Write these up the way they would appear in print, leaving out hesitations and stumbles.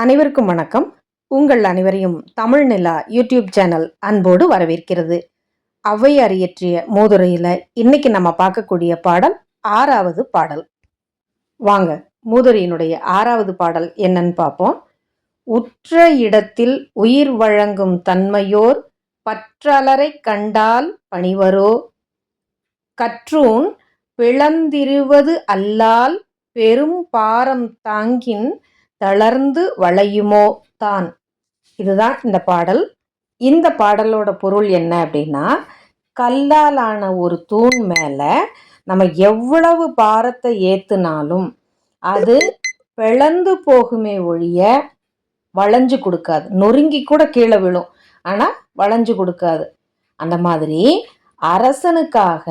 அனைவருக்கும் வணக்கம். உங்கள் அனைவரையும் தமிழ் நிலா யூடியூப் சேனல் அன்போடு வரவேற்கிறது. ஔவையார் இயற்றிய மூதுரையில் இன்னைக்கு நம்ம பார்க்கக்கூடிய பாடல் 6வது பாடல். வாங்க மூதுரையினுடைய 6வது பாடல் என்னன்னு பார்ப்போம். உற்ற இடத்தில் உயிர் வழங்கும் தன்மையோர் பற்றலரை கண்டால் பணிவரோ, கற்றூன் பிளந்திருவது அல்லால் பெரும் பாரம் தாங்கின் தளர்ந்து வளையுமோ தான். இதுதான் இந்த பாடல். இந்த பாடலோட பொருள் என்ன அப்படின்னா, கல்லாலான ஒரு தூண் மேலே நம்ம எவ்வளவு பாரத்தை ஏற்றுனாலும் அது பிளந்து போகுமே ஒழிய வளைஞ்சு கொடுக்காது. நொறுங்கி கூட கீழே விழும், ஆனால் வளைஞ்சு கொடுக்காது. அந்த மாதிரி அரசனுக்காக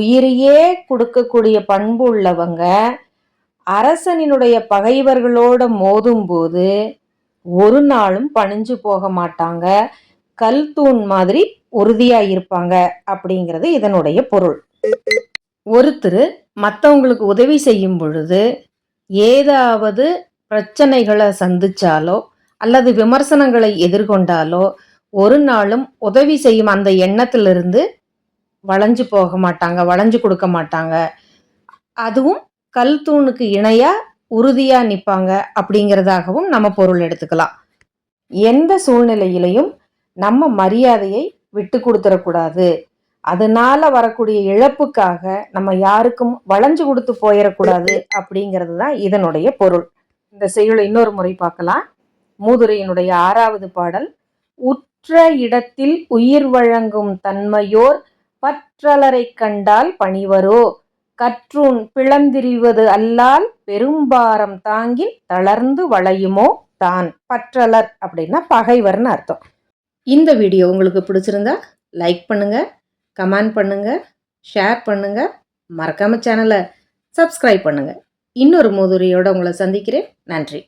உயிரையே கொடுக்கக்கூடிய பண்பு உள்ளவங்க அரசனினுடைய பகைவர்களோட மோதும் போது ஒரு நாளும் பணிஞ்சு போக மாட்டாங்க, கல் தூண் மாதிரி உறுதியா இருப்பாங்க அப்படிங்கிறது இதனுடைய பொருள். ஒருத்தர் மற்றவங்களுக்கு உதவி செய்யும் பொழுது ஏதாவது பிரச்சனைகளை சந்திச்சாலோ அல்லது விமர்சனங்களை எதிர்கொண்டாலோ ஒரு நாளும் உதவி செய்யும் அந்த எண்ணத்திலிருந்து வளைஞ்சு போக மாட்டாங்க, வளைஞ்சு கொடுக்க மாட்டாங்க. அதுவும் கல் தூணுக்கு இணையா உறுதியா நிற்பாங்க அப்படிங்கிறதாகவும் நம்ம பொருள் எடுத்துக்கலாம். எந்த சூழ்நிலையிலையும் நம்ம மரியாதையை விட்டு கொடுத்துடக்கூடாது. அதனால வரக்கூடிய இழப்புக்காக நம்ம யாருக்கும் வளைஞ்சு கொடுத்து போயிடக்கூடாது அப்படிங்கிறது தான் இதனுடைய பொருள். இந்த செய்யுளை இன்னொரு முறை பார்க்கலாம். மூதுரையினுடைய 6வது பாடல். உற்ற இடத்தில் உயிர் வழங்கும் தன்மையோர் பற்றலரை கண்டால் பணிவரோ, கற்றூன் பிளந்திரிவது அல்லால் பெரும்பாரம் தாங்கி தளர்ந்து வளையுமோ தான். பற்றலர் அப்படின்னா பகைவர்னு அர்த்தம். இந்த வீடியோ உங்களுக்கு பிடிச்சிருந்தா லைக் பண்ணுங்க, கமெண்ட் பண்ணுங்க, ஷேர் பண்ணுங்க, மறக்காம சேனலை சப்ஸ்கிரைப் பண்ணுங்க. இன்னொரு மூதுரையோட உங்களை சந்திக்கிறேன். நன்றி.